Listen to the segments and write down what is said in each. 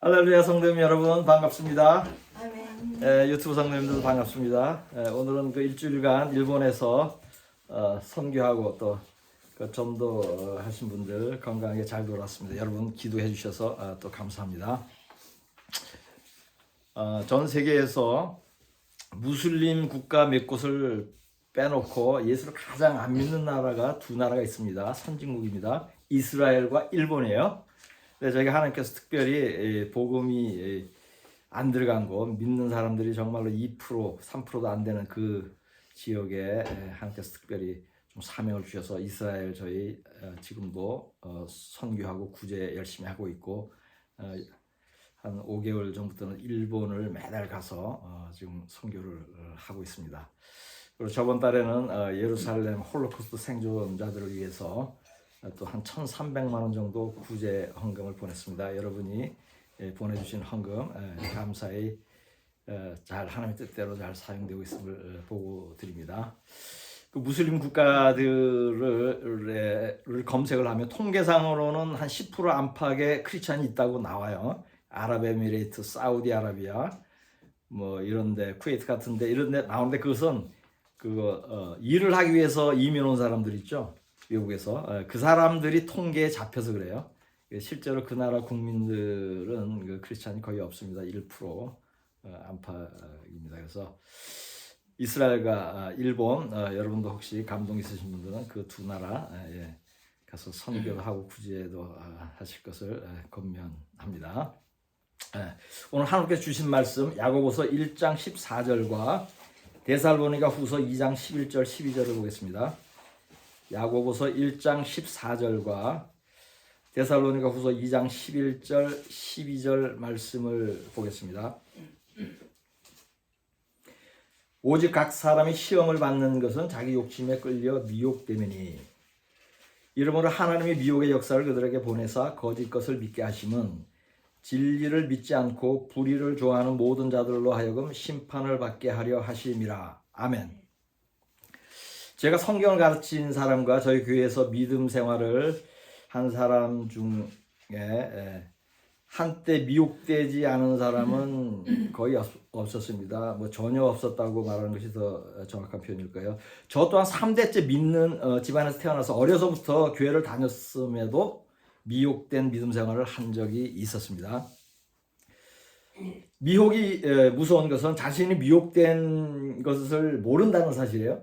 할렐루야 성도님 여러분 반갑습니다. 아멘. 유튜브 성도님들도 반갑습니다. 오늘은 그 일주일간 일본에서 선교하고 또 그 전도 하신 분들 건강하게 잘 돌아왔습니다. 여러분 기도해 주셔서 또 감사합니다. 전 세계에서 무슬림 국가 몇 곳을 빼놓고 예수를 가장 안 믿는 나라가 두 나라가 있습니다. 선진국입니다. 이스라엘과 일본이에요. 저희가 하나님께서 특별히 복음이 안 들어간 곳, 믿는 사람들이 정말로 2%, 3%도 안 되는 그 지역에 하나님께서 특별히 좀 사명을 주셔서 이스라엘 저희 지금도 선교하고 구제 열심히 하고 있고, 한 5개월 전부터는 일본을 매달 가서 지금 선교를 하고 있습니다. 그리고 저번 달에는 예루살렘 홀로코스트 생존자들을 위해서 또 한 1,300만 원 정도 구제 헌금을 보냈습니다. 여러분이 보내주신 헌금 감사히 잘 하나님의 뜻대로 잘 사용되고 있음을 보고 드립니다. 그 무슬림 국가들을 검색을 하면 통계상으로는 한 10% 안팎의 크리스찬이 있다고 나와요. 아랍에미레이트, 사우디아라비아, 뭐 이런데 쿠웨이트 같은데 이런데 나오는데 그것은 일을 하기 위해서 이민 온 사람들 있죠. 미국에서 그 사람들이 통계에 잡혀서 그래요. 실제로 그 나라 국민들은 그 크리스찬이 거의 없습니다. 1% 안팎입니다. 그래서 이스라엘과 일본 여러분도 혹시 감동 있으신 분들은 그 두 나라 가서 선교도 하고 구제도 하실 것을 권면합니다. 오늘 하나님께서 주신 말씀 야고보서 1장 14절과 데살로니가 후서 2장 11절 12절을 보겠습니다. 야고보서 1장 14절과 데살로니가 후서 2장 11절 12절 말씀을 보겠습니다. 오직 각 사람이 시험을 받는 것은 자기 욕심에 끌려 미혹되매니 이러므로 하나님의 미혹의 역사를 그들에게 보내사 거짓 것을 믿게 하심은 진리를 믿지 않고 불의를 좋아하는 모든 자들로 하여금 심판을 받게 하려 하심이라. 아멘. 제가 성경을 가르친 사람과 저희 교회에서 믿음 생활을 한 사람 중에 한때 미혹되지 않은 사람은 거의 없었습니다. 뭐 전혀 없었다고 말하는 것이 더 정확한 표현일까요? 저 또한 3대째 믿는 집안에서 태어나서 어려서부터 교회를 다녔음에도 미혹된 믿음 생활을 한 적이 있었습니다. 미혹이 무서운 것은 자신이 미혹된 것을 모른다는 사실이에요.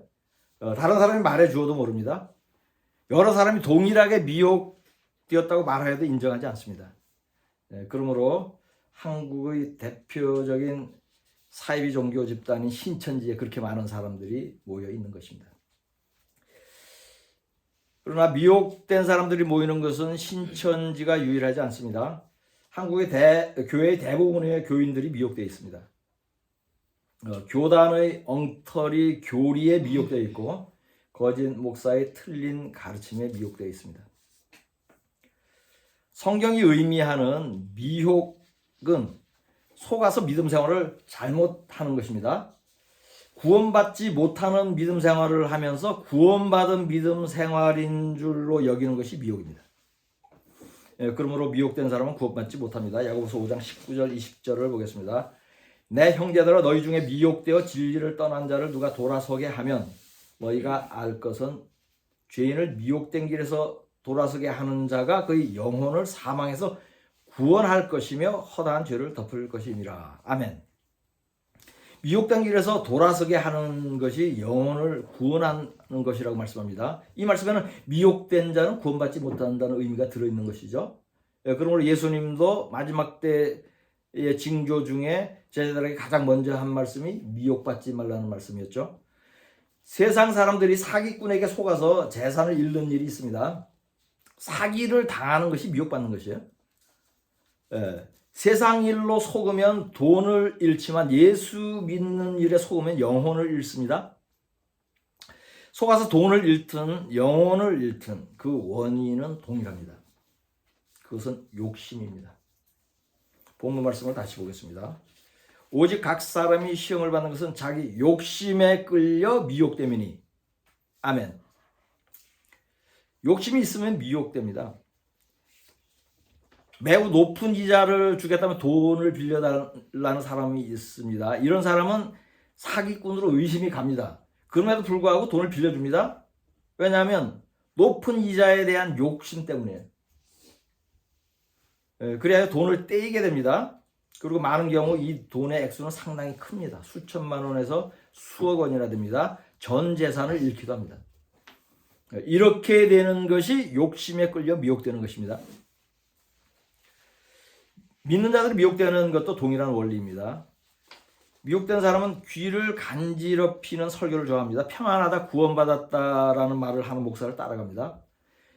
다른 사람이 말해 주어도 모릅니다. 여러 사람이 동일하게 미혹되었다고 말해도 인정하지 않습니다. 그러므로 한국의 대표적인 사이비 종교 집단인 신천지에 그렇게 많은 사람들이 모여 있는 것입니다. 그러나 미혹된 사람들이 모이는 것은 신천지가 유일하지 않습니다. 한국의 교회의 대부분의 교인들이 미혹되어 있습니다. 교단의 엉터리 교리에 미혹되어 있고 거짓 목사의 틀린 가르침에 미혹되어 있습니다. 성경이 의미하는 미혹은 속아서 믿음 생활을 잘못하는 것입니다. 구원받지 못하는 믿음 생활을 하면서 구원받은 믿음 생활인 줄로 여기는 것이 미혹입니다. 그러므로 미혹된 사람은 구원받지 못합니다. 야고보서 5장 19절 20절을 보겠습니다. 내 형제들아 너희 중에 미혹되어 진리를 떠난 자를 누가 돌아서게 하면 너희가 알 것은 죄인을 미혹된 길에서 돌아서게 하는 자가 그의 영혼을 사망에서 구원할 것이며 허다한 죄를 덮을 것임이라. 아멘. 미혹된 길에서 돌아서게 하는 것이 영혼을 구원하는 것이라고 말씀합니다. 이 말씀에는 미혹된 자는 구원받지 못한다는 의미가 들어있는 것이죠. 그러므로 예수님도 마지막 때의 징조 중에 제자들에게 가장 먼저 한 말씀이 미혹받지 말라는 말씀이었죠. 세상 사람들이 사기꾼에게 속아서 재산을 잃는 일이 있습니다. 사기를 당하는 것이 미혹받는 것이에요. 세상 일로 속으면 돈을 잃지만 예수 믿는 일에 속으면 영혼을 잃습니다. 속아서 돈을 잃든 영혼을 잃든 그 원인은 동일합니다. 그것은 욕심입니다. 본문 말씀을 다시 보겠습니다. 오직 각 사람이 시험을 받는 것은 자기 욕심에 끌려 미혹됨이니. 아멘. 욕심이 있으면 미혹됩니다. 매우 높은 이자를 주겠다면 돈을 빌려달라는 사람이 있습니다. 이런 사람은 사기꾼으로 의심이 갑니다. 그럼에도 불구하고 돈을 빌려줍니다. 왜냐하면 높은 이자에 대한 욕심 때문이에요. 그래야 돈을 떼이게 됩니다. 그리고 많은 경우 이 돈의 액수는 상당히 큽니다. 수천만 원에서 수억 원이나 됩니다. 전 재산을 잃기도 합니다. 이렇게 되는 것이 욕심에 끌려 미혹되는 것입니다. 믿는 자들이 미혹되는 것도 동일한 원리입니다. 미혹된 사람은 귀를 간지럽히는 설교를 좋아합니다. 평안하다, 구원받았다라는 말을 하는 목사를 따라갑니다.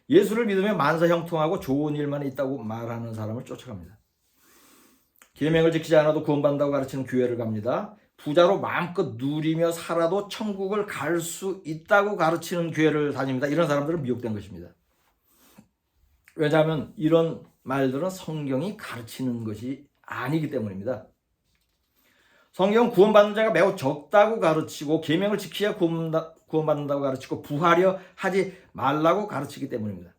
예수를 믿으면 만사형통하고 좋은 일만 있다고 말하는 사람을 쫓아갑니다. 계명을 지키지 않아도 구원받는다고 가르치는 교회를 갑니다. 부자로 마음껏 누리며 살아도 천국을 갈 수 있다고 가르치는 교회를 다닙니다. 이런 사람들은 미혹된 것입니다. 왜냐하면 이런 말들은 성경이 가르치는 것이 아니기 때문입니다. 성경은 구원받는 자가 매우 적다고 가르치고 계명을 지켜야 구원받는다고 가르치고 부하려 하지 말라고 가르치기 때문입니다.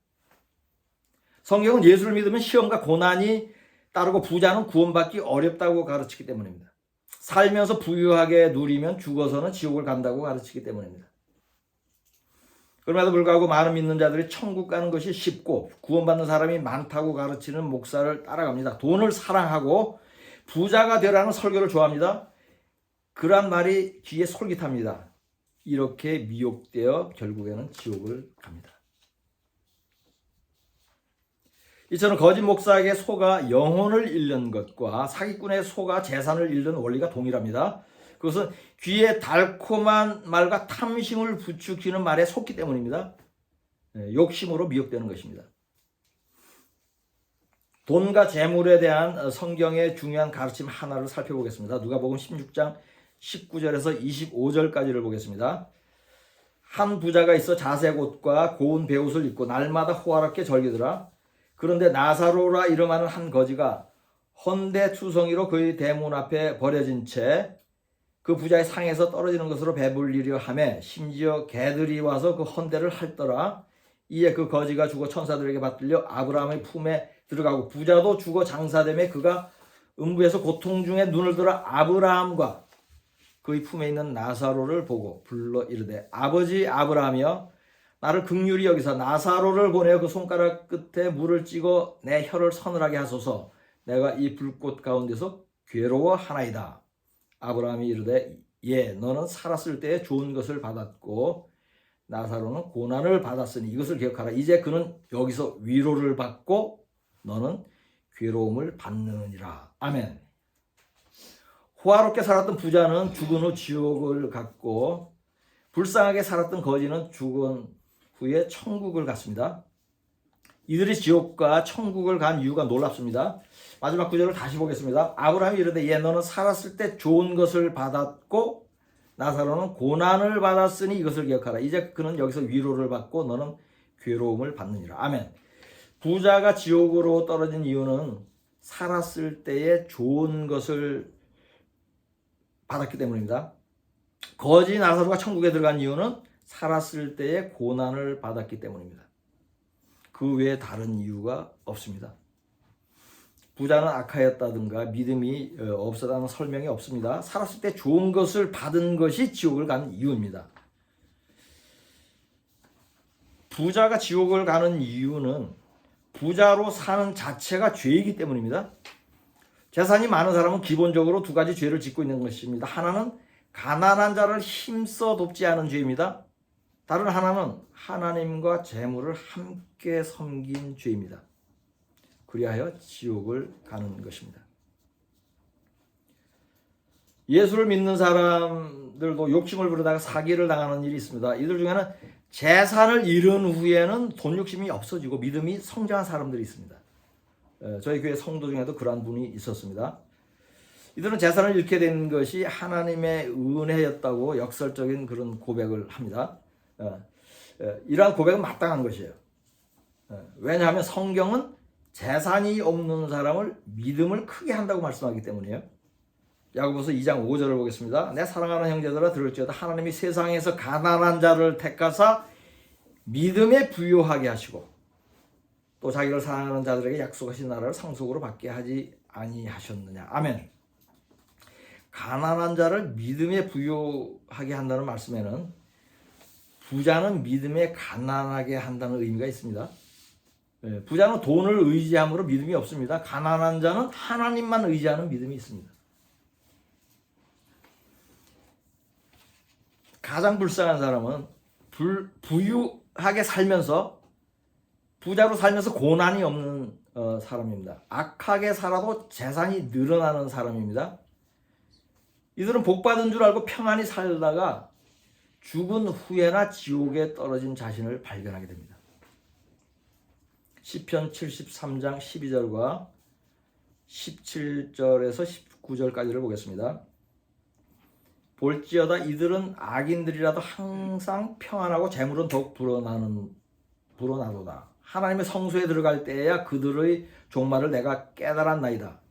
성경은 예수를 믿으면 시험과 고난이 따르고 부자는 구원받기 어렵다고 가르치기 때문입니다. 살면서 부유하게 누리면 죽어서는 지옥을 간다고 가르치기 때문입니다. 그럼에도 불구하고 많은 믿는 자들이 천국 가는 것이 쉽고 구원받는 사람이 많다고 가르치는 목사를 따라갑니다. 돈을 사랑하고 부자가 되라는 설교를 좋아합니다. 그러한 말이 귀에 솔깃합니다. 이렇게 미혹되어 결국에는 지옥을 갑니다. 이처럼 거짓 목사에게 속아 영혼을 잃는 것과 사기꾼의 속아 재산을 잃는 원리가 동일합니다. 그것은 귀에 달콤한 말과 탐심을 부추기는 말에 속기 때문입니다. 욕심으로 미혹되는 것입니다. 돈과 재물에 대한 성경의 중요한 가르침 하나를 살펴보겠습니다. 누가복음 16장 19절에서 25절까지를 보겠습니다. 한 부자가 있어 자색 옷과 고운 베옷을 입고 날마다 호화롭게 즐기더라. 그런데 나사로라 이름하는 한 거지가 헌대투성이로 그의 대문 앞에 버려진 채 그 부자의 상에서 떨어지는 것으로 배불리려 하며 심지어 개들이 와서 그 헌대를 핥더라. 이에 그 거지가 죽어 천사들에게 받들려 아브라함의 품에 들어가고 부자도 죽어 장사되매 그가 음부에서 고통 중에 눈을 들어 아브라함과 그의 품에 있는 나사로를 보고 불러 이르되 아버지 아브라함이여 나를 긍휼히 여기사 나사로를 보내어 그 손가락 끝에 물을 찍어 내 혀를 서늘하게 하소서. 내가 이 불꽃 가운데서 괴로워하나이다. 아브라함이 이르되 예 너는 살았을 때에 좋은 것을 받았고 나사로는 고난을 받았으니 이것을 기억하라. 이제 그는 여기서 위로를 받고 너는 괴로움을 받느니라. 아멘. 호화롭게 살았던 부자는 죽은 후 지옥을 갔고 불쌍하게 살았던 거지는 죽은 후에 천국을 갔습니다. 이들이 지옥과 천국을 간 이유가 놀랍습니다. 마지막 구절을 다시 보겠습니다. 아브라함이 이르되 예 너는 살았을 때 좋은 것을 받았고 나사로는 고난을 받았으니 이것을 기억하라. 이제 그는 여기서 위로를 받고 너는 괴로움을 받느니라. 아멘. 부자가 지옥으로 떨어진 이유는 살았을 때에 좋은 것을 받았기 때문입니다. 거지 나사로가 천국에 들어간 이유는 살았을 때에 고난을 받았기 때문입니다. 그 외에 다른 이유가 없습니다. 부자는 악하였다든가 믿음이 없었다는 설명이 없습니다. 살았을 때 좋은 것을 받은 것이 지옥을 간 이유입니다. 부자가 지옥을 가는 이유는 부자로 사는 자체가 죄이기 때문입니다. 재산이 많은 사람은 기본적으로 두 가지 죄를 짓고 있는 것입니다. 하나는 가난한 자를 힘써 돕지 않은 죄입니다. 다른 하나는 하나님과 재물을 함께 섬긴 죄입니다. 그리하여 지옥을 가는 것입니다. 예수를 믿는 사람들도 욕심을 부르다가 사기를 당하는 일이 있습니다. 이들 중에는 재산을 잃은 후에는 돈 욕심이 없어지고 믿음이 성장한 사람들이 있습니다. 저희 교회 성도 중에도 그러한 분이 있었습니다. 이들은 재산을 잃게 된 것이 하나님의 은혜였다고 역설적인 그런 고백을 합니다. 이러한 고백은 마땅한 것이에요. 왜냐하면 성경은 재산이 없는 사람을 믿음을 크게 한다고 말씀하기 때문이에요. 야고보서 2장 5절을 보겠습니다. 내 사랑하는 형제들아 들을지어다 하나님이 세상에서 가난한 자를 택하사 믿음에 부유하게 하시고 또 자기를 사랑하는 자들에게 약속하신 나라를 상속으로 받게 하지 아니하셨느냐. 아멘. 가난한 자를 믿음에 부유하게 한다는 말씀에는 부자는 믿음에 가난하게 한다는 의미가 있습니다. 부자는 돈을 의지함으로 믿음이 없습니다. 가난한 자는 하나님만 의지하는 믿음이 있습니다. 가장 불쌍한 사람은 부유하게 살면서 부자로 살면서 고난이 없는 사람입니다. 악하게 살아도 재산이 늘어나는 사람입니다. 이들은 복받은 줄 알고 평안히 살다가 죽은 후에나 지옥에 떨어진 자신을 발견하게 됩니다. 시편 73장 12절과 17절에서 19절까지를 보겠습니다. 볼지어다 이들은 악인들이라도 항상 평안하고 재물은 더욱 불어나도다. 하나님의 성소에 들어갈 때에야 그들의 종말을 내가 깨달았나이다.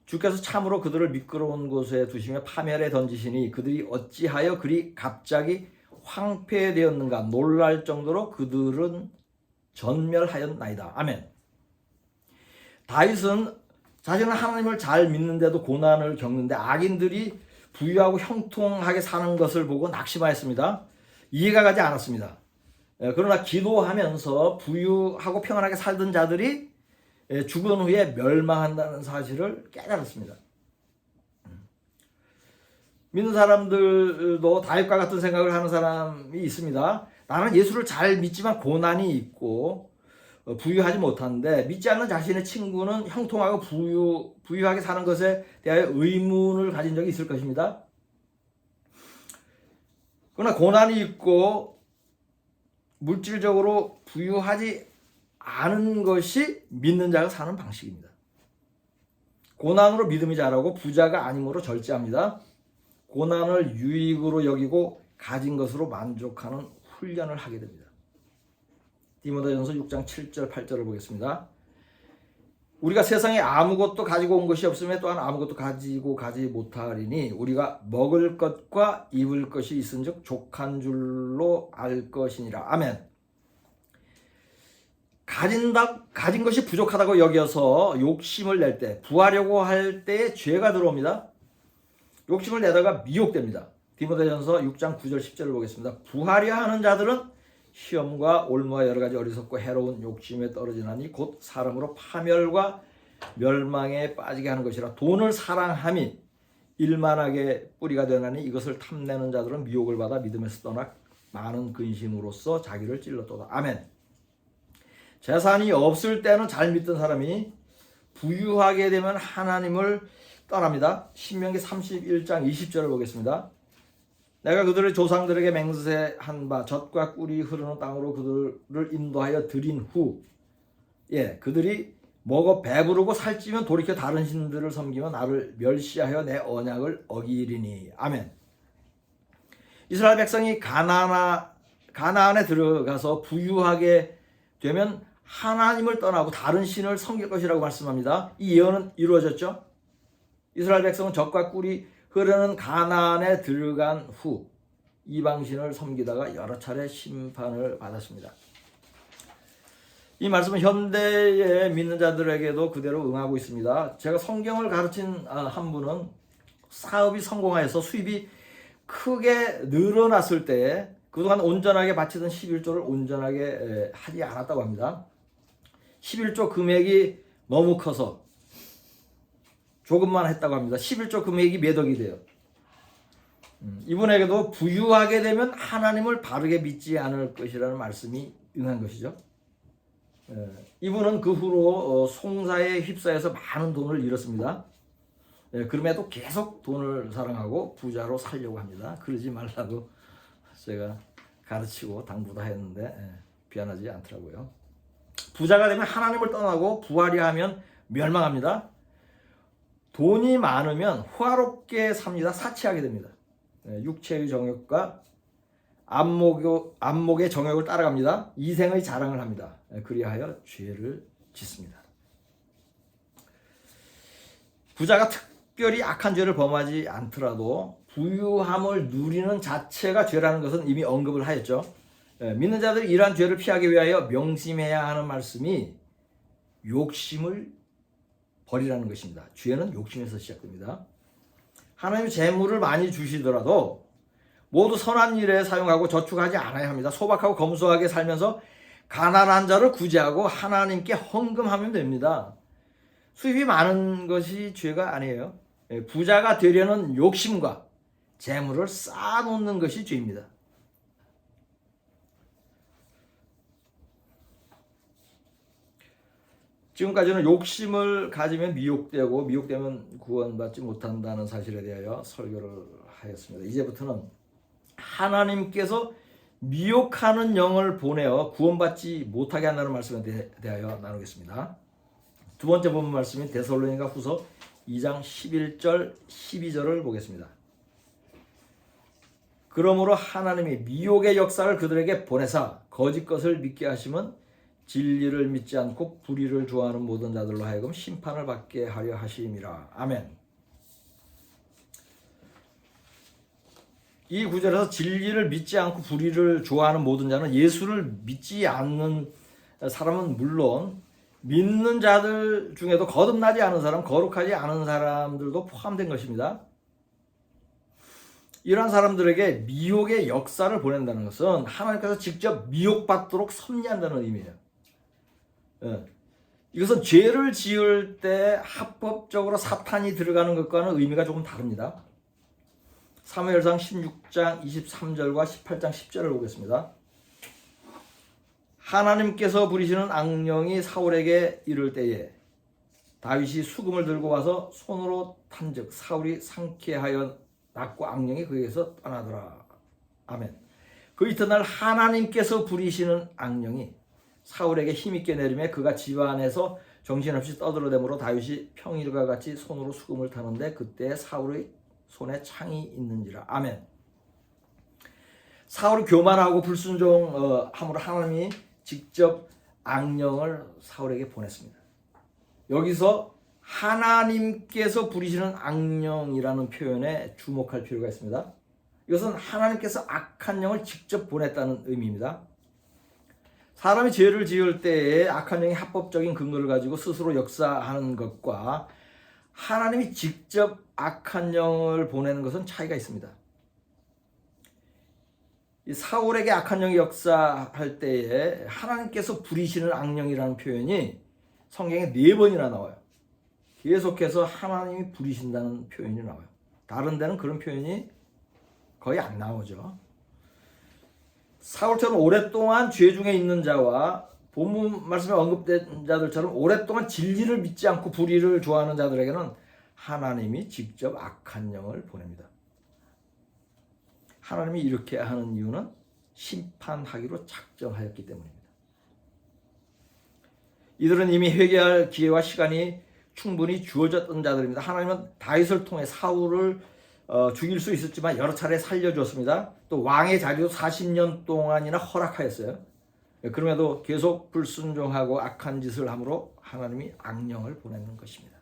주께서 참으로 그들을 미끄러운 곳에 두시며 파멸에 던지시니 그들이 어찌하여 그리 갑자기 황폐되었는가. 놀랄 정도로 그들은 전멸하였나이다. 아멘. 다윗은 자신은 하나님을 잘 믿는데도 고난을 겪는데 악인들이 부유하고 형통하게 사는 것을 보고 낙심하였습니다. 이해가 가지 않았습니다. 그러나 기도하면서 부유하고 평안하게 살던 자들이 죽은 후에 멸망한다는 사실을 깨달았습니다. 믿는 사람들도 다윗과 같은 생각을 하는 사람이 있습니다. 나는 예수를 잘 믿지만 고난이 있고 부유하지 못하는데 믿지 않는 자신의 친구는 형통하고 부유하게 사는 것에 대하여 의문을 가진 적이 있을 것입니다. 그러나 고난이 있고 물질적으로 부유하지 않은 것이 믿는 자가 사는 방식입니다. 고난으로 믿음이 자라고 부자가 아니므로 절제합니다. 고난을 유익으로 여기고 가진 것으로 만족하는 훈련을 하게 됩니다. 디모데전서 6장 7절 8절을 보겠습니다. 우리가 세상에 아무것도 가지고 온 것이 없으며 또한 아무것도 가지고 가지 못하리니 우리가 먹을 것과 입을 것이 있은즉 족한 줄로 알 것이니라. 아멘. 가진 것이 부족하다고 여겨서 욕심을 낼 때, 부하려고 할 때에 죄가 들어옵니다. 욕심을 내다가 미혹됩니다. 디모데전서 6장 9절 10절을 보겠습니다. 부하려 하는 자들은 시험과 올무와 여러 가지 어리석고 해로운 욕심에 떨어지나니 곧 사람으로 파멸과 멸망에 빠지게 하는 것이라. 돈을 사랑함이 일만하게 뿌리가 되나니 이것을 탐내는 자들은 미혹을 받아 믿음에서 떠나 많은 근심으로써 자기를 찔렀도다. 아멘. 재산이 없을 때는 잘 믿던 사람이 부유하게 되면 하나님을 떠납니다. 신명기 31장 20절을 보겠습니다. 내가 그들의 조상들에게 맹세한 바 젖과 꿀이 흐르는 땅으로 그들을 인도하여 들인 후 그들이 먹어 배부르고 살찌면 돌이켜 다른 신들을 섬기며 나를 멸시하여 내 언약을 어기리니. 아멘. 이스라엘 백성이 가나안에 들어가서 부유하게 되면 하나님을 떠나고 다른 신을 섬길 것이라고 말씀합니다. 이 예언은 이루어졌죠. 이스라엘 백성은 젖과 꿀이 흐르는 가나안에 들어간 후 이방신을 섬기다가 여러 차례 심판을 받았습니다. 이 말씀은 현대의 믿는 자들에게도 그대로 응하고 있습니다. 제가 성경을 가르친 한 분은 사업이 성공하여서 수입이 크게 늘어났을 때 그동안 온전하게 바치던 11조를 온전하게 하지 않았다고 합니다. 11조 금액이 너무 커서 조금만 했다고 합니다. 11조 금액이 몇 억이 돼요. 이분에게도 부유하게 되면 하나님을 바르게 믿지 않을 것이라는 말씀이 응한 것이죠. 이분은 그 후로 송사에 휩싸여서 많은 돈을 잃었습니다. 그럼에도 계속 돈을 사랑하고 부자로 살려고 합니다. 그러지 말라고 제가 가르치고 당부도 했는데 미안하지 않더라고요. 부자가 되면 하나님을 떠나고 부하려 하면 멸망합니다. 돈이 많으면 호화롭게 삽니다. 사치하게 됩니다. 육체의 정욕과 안목의 정욕을 따라갑니다. 이생의 자랑을 합니다. 그리하여 죄를 짓습니다. 부자가 특별히 악한 죄를 범하지 않더라도 부유함을 누리는 자체가 죄라는 것은 이미 언급을 하였죠. 믿는 자들이 이러한 죄를 피하기 위하여 명심해야 하는 말씀이 욕심을 버리라는 것입니다. 죄는 욕심에서 시작됩니다. 하나님이 재물을 많이 주시더라도 모두 선한 일에 사용하고 저축하지 않아야 합니다. 소박하고 검소하게 살면서 가난한 자를 구제하고 하나님께 헌금하면 됩니다. 수입이 많은 것이 죄가 아니에요. 부자가 되려는 욕심과 재물을 쌓아놓는 것이 죄입니다. 지금까지는 욕심을 가지면 미혹되고 미혹되면 구원받지 못한다는 사실에 대하여 설교를 하였습니다. 이제부터는 하나님께서 미혹하는 영을 보내어 구원받지 못하게 한다는 말씀에 대하여 나누겠습니다. 두 번째 본문 말씀인 데살로니가 후서 2장 11절 12절을 보겠습니다. 그러므로 하나님이 미혹의 역사를 그들에게 보내사 거짓 것을 믿게 하시면 진리를 믿지 않고 불의를 좋아하는 모든 자들로 하여금 심판을 받게 하려 하심이라. 아멘. 이 구절에서 진리를 믿지 않고 불의를 좋아하는 모든 자는 예수를 믿지 않는 사람은 물론 믿는 자들 중에도 거듭나지 않은 사람, 거룩하지 않은 사람들도 포함된 것입니다. 이러한 사람들에게 미혹의 역사를 보낸다는 것은 하나님께서 직접 미혹받도록 섭리한다는 의미예요. 이것은 죄를 지을 때 합법적으로 사탄이 들어가는 것과는 의미가 조금 다릅니다. 사무엘상 16장 23절과 18장 10절을 보겠습니다. 하나님께서 부리시는 악령이 사울에게 이를 때에 다윗이 수금을 들고 와서 손으로 탄즉 사울이 상쾌하여 낫고 악령이 그에게서 떠나더라. 아멘. 그 이튿날 하나님께서 부리시는 악령이 사울에게 힘있게 내리매 그가 집안에서 정신없이 떠들어대므로 다윗이 평일과 같이 손으로 수금을 타는데 그때 사울의 손에 창이 있는지라. 아멘. 사울이 교만하고 불순종함으로 하나님이 직접 악령을 사울에게 보냈습니다. 여기서 하나님께서 부리시는 악령이라는 표현에 주목할 필요가 있습니다. 이것은 하나님께서 악한 영을 직접 보냈다는 의미입니다. 사람이 죄를 지을 때에 악한 영이 합법적인 근거를 가지고 스스로 역사하는 것과 하나님이 직접 악한 영을 보내는 것은 차이가 있습니다. 이 사울에게 악한 영이 역사할 때에 하나님께서 부리시는 악령이라는 표현이 성경에 4번이나 나와요. 계속해서 하나님이 부리신다는 표현이 나와요. 다른 데는 그런 표현이 거의 안 나오죠. 사울처럼 오랫동안 죄 중에 있는 자와 본문 말씀에 언급된 자들처럼 오랫동안 진리를 믿지 않고 불의를 좋아하는 자들에게는 하나님이 직접 악한 영을 보냅니다. 하나님이 이렇게 하는 이유는 심판하기로 작정하였기 때문입니다. 이들은 이미 회개할 기회와 시간이 충분히 주어졌던 자들입니다. 하나님은 다윗을 통해 사울을 죽일 수 있었지만 여러 차례 살려주었습니다. 또 왕의 자리도 40년 동안이나 허락하였어요. 그럼에도 계속 불순종하고 악한 짓을 함으로 하나님이 악령을 보내는 것입니다.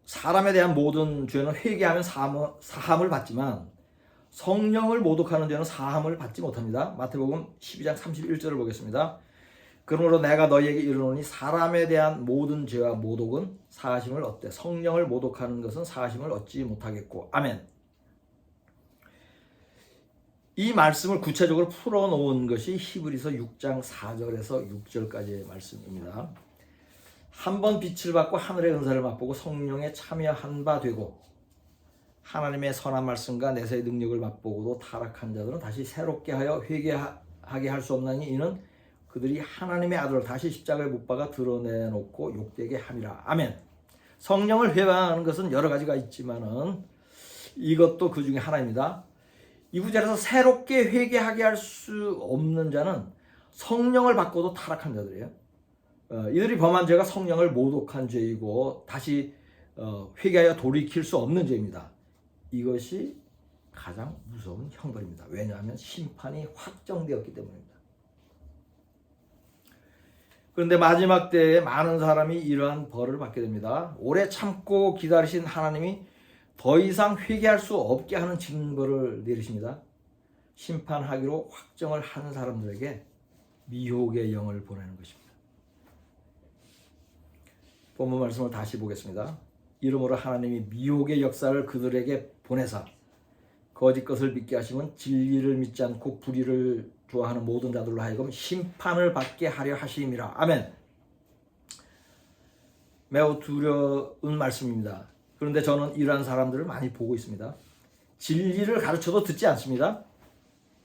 사람에 대한 모든 죄는 회개하면 사함을 받지만 성령을 모독하는 죄는 사함을 받지 못합니다. 마태복음 12장 31절을 보겠습니다. 그러므로 내가 너희에게 이르노니 사람에 대한 모든 죄와 모독은 사하심을 얻되 성령을 모독하는 것은 사하심을 얻지 못하겠고. 아멘. 이 말씀을 구체적으로 풀어놓은 것이 히브리서 6장 4절에서 6절까지의 말씀입니다. 한번 빛을 받고 하늘의 은사를 맛보고 성령에 참여한 바 되고 하나님의 선한 말씀과 내세의 능력을 맛보고도 타락한 자들은 다시 새롭게 하여 회개하게 할 수 없나니 이는 그들이 하나님의 아들을 다시 십자가에 못 박아 드러내놓고 욕되게 함이라. 아멘. 성령을 회방하는 것은 여러 가지가 있지만은 이것도 그 중에 하나입니다. 이 구절에서 새롭게 회개하게 할 수 없는 자는 성령을 받고도 타락한 자들이에요. 이들이 범한 죄가 성령을 모독한 죄이고 다시 회개하여 돌이킬 수 없는 죄입니다. 이것이 가장 무서운 형벌입니다. 왜냐하면 심판이 확정되었기 때문입니다. 그런데 마지막 때에 많은 사람이 이러한 벌을 받게 됩니다. 오래 참고 기다리신 하나님이 더 이상 회개할 수 없게 하는 징벌을 내리십니다. 심판하기로 확정을 한 사람들에게 미혹의 영을 보내는 것입니다. 본문 말씀을 다시 보겠습니다. 이러므로 하나님이 미혹의 역사를 그들에게 보내사 거짓 것을 믿게 하시면 진리를 믿지 않고 불의를 좋아하는 모든 자들로 하여금 심판을 받게 하려 하심이라. 아멘. 매우 두려운 말씀입니다. 그런데 저는 이러한 사람들을 많이 보고 있습니다. 진리를 가르쳐도 듣지 않습니다.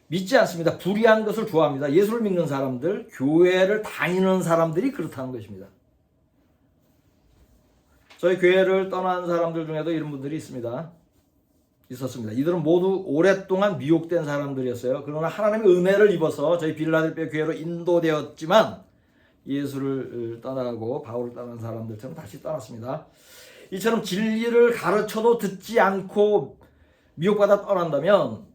믿지 않습니다. 불의한 것을 좋아합니다. 예수를 믿는 사람들, 교회를 다니는 사람들이 그렇다는 것입니다. 저희 교회를 떠난 사람들 중에도 이런 분들이 있었습니다. 이들은 모두 오랫동안 미혹된 사람들이었어요. 그러나 하나님의 은혜를 입어서 저희 빌라델피아 교회로 인도되었지만 예수를 떠나고 바울을 떠난 사람들처럼 다시 떠났습니다. 이처럼 진리를 가르쳐도 듣지 않고 미혹받아 떠난다면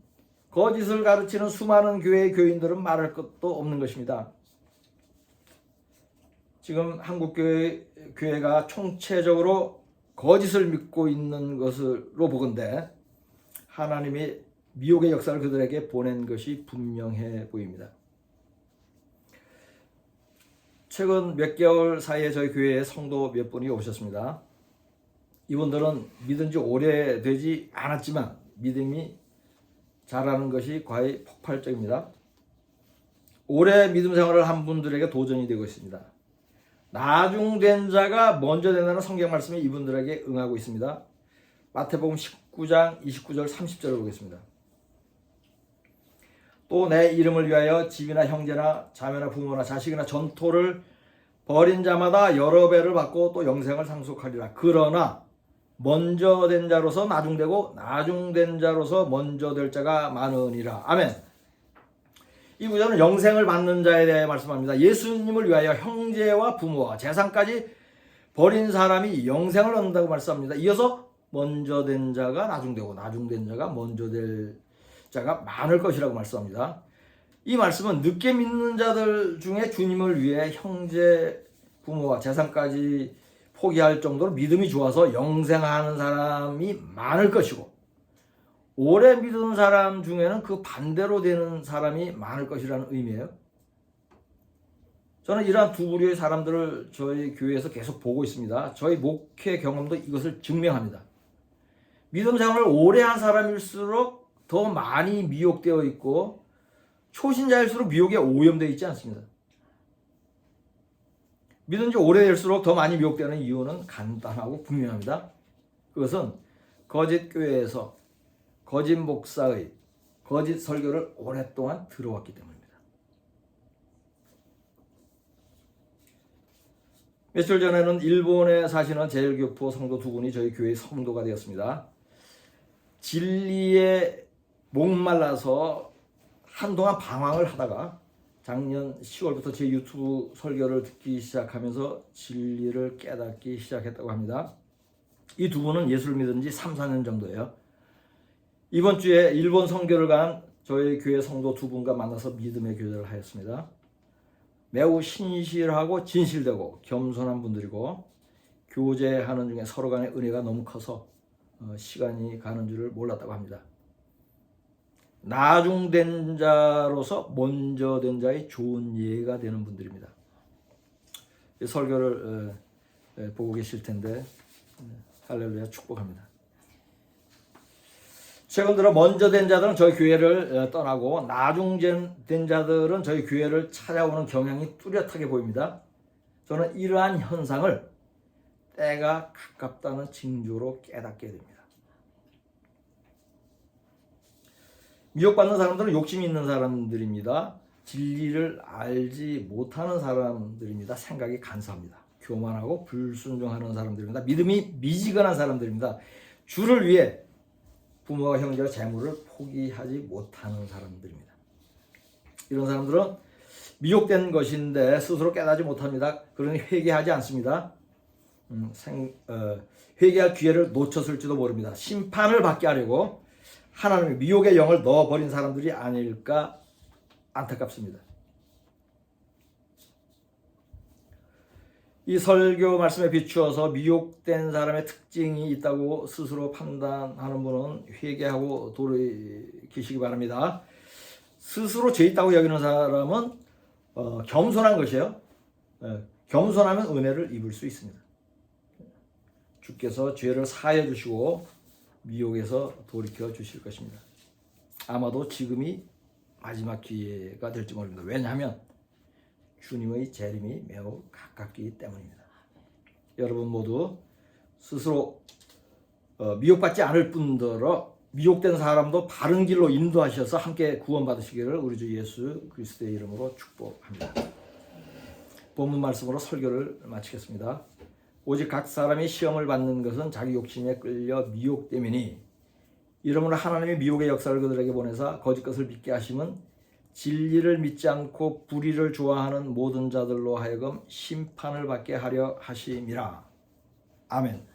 거짓을 가르치는 수많은 교회의 교인들은 말할 것도 없는 것입니다. 지금 한국 교회가 총체적으로 거짓을 믿고 있는 것으로 보건대 하나님이 미혹의 역사를 그들에게 보낸 것이 분명해 보입니다. 최근 몇 개월 사이에 저희 교회에 성도 몇 분이 오셨습니다. 이분들은 믿은 지 오래되지 않았지만 믿음이 자라는 것이 거의 폭발적입니다. 오래 믿음 생활을 한 분들에게 도전이 되고 있습니다. 나중된 자가 먼저 된다는 성경 말씀이 이분들에게 응하고 있습니다. 마태복음 19장 29절 30절을 보겠습니다. 또 내 이름을 위하여 집이나 형제나 자매나 부모나 자식이나 전토를 벌인 자마다 여러 배를 받고 또 영생을 상속하리라. 그러나 먼저 된 자로서 나중되고 나중된 자로서 먼저 될 자가 많으니라. 아멘. 이 구절은 영생을 받는 자에 대해 말씀합니다. 예수님을 위하여 형제와 부모와 재산까지 버린 사람이 영생을 얻는다고 말씀합니다. 이어서 먼저 된 자가 나중되고 나중된 자가 먼저 될 자가 많을 것이라고 말씀합니다. 이 말씀은 늦게 믿는 자들 중에 주님을 위해 형제, 부모와 재산까지 포기할 정도로 믿음이 좋아서 영생하는 사람이 많을 것이고 오래 믿은 사람 중에는 그 반대로 되는 사람이 많을 것이라는 의미예요. 저는 이러한 두 부류의 사람들을 저희 교회에서 계속 보고 있습니다. 저희 목회 경험도 이것을 증명합니다. 믿음 생활을 오래 한 사람일수록 더 많이 미혹되어 있고 초신자일수록 미혹에 오염되어 있지 않습니다. 믿은 지 오래될수록 더 많이 미혹되는 이유는 간단하고 분명합니다. 그것은 거짓 교회에서 거짓 목사의 거짓 설교를 오랫동안 들어왔기 때문입니다. 며칠 전에는 일본에 사시는 제일교포 성도 두 분이 저희 교회의 성도가 되었습니다. 진리에 목말라서 한동안 방황을 하다가 작년 10월부터 제 유튜브 설교를 듣기 시작하면서 진리를 깨닫기 시작했다고 합니다. 이 두 분은 예수를 믿은 지 3, 4년 정도예요. 이번 주에 일본 선교를 간 저희 교회 성도 두 분과 만나서 믿음의 교제를 하였습니다. 매우 신실하고 진실되고 겸손한 분들이고 교제하는 중에 서로 간의 은혜가 너무 커서 시간이 가는 줄을 몰랐다고 합니다. 나중된 자로서 먼저 된 자의 좋은 예가 되는 분들입니다. 설교를 보고 계실 텐데 할렐루야 축복합니다. 최근 들어 먼저 된 자들은 저희 교회를 떠나고 나중된 자들은 저희 교회를 찾아오는 경향이 뚜렷하게 보입니다. 저는 이러한 현상을 때가 가깝다는 징조로 깨닫게 됩니다. 미혹받는 사람들은 욕심이 있는 사람들입니다. 진리를 알지 못하는 사람들입니다. 생각이 간사합니다. 교만하고 불순종하는 사람들입니다. 믿음이 미지근한 사람들입니다. 주를 위해 부모와 형제와 재물을 포기하지 못하는 사람들입니다. 이런 사람들은 미혹된 것인데 스스로 깨닫지 못합니다. 그러니 회개하지 않습니다. 회개할 기회를 놓쳤을지도 모릅니다. 심판을 받게 하려고 하나님의 미혹의 영을 넣어버린 사람들이 아닐까 안타깝습니다. 이 설교 말씀에 비추어서 미혹된 사람의 특징이 있다고 스스로 판단하는 분은 회개하고 돌이키시기 바랍니다. 스스로 죄 있다고 여기는 사람은 겸손한 것이에요. 겸손하면 은혜를 입을 수 있습니다. 주께서 죄를 사해 주시고 미혹에서 돌이켜 주실 것입니다. 아마도 지금이 마지막 기회가 될지 모릅니다. 왜냐하면 주님의 재림이 매우 가깝기 때문입니다. 여러분 모두 스스로 미혹받지 않을 뿐더러 미혹된 사람도 바른 길로 인도하셔서 함께 구원받으시기를 우리 주 예수 그리스도의 이름으로 축복합니다. 본문 말씀으로 설교를 마치겠습니다. 오직 각 사람이 시험을 받는 것은 자기 욕심에 끌려 미혹됨이니 이러므로 하나님이 미혹의 역사를 그들에게 보내사 거짓 것을 믿게 하심은 진리를 믿지 않고 불의를 좋아하는 모든 자들로 하여금 심판을 받게 하려 하심이라. 아멘.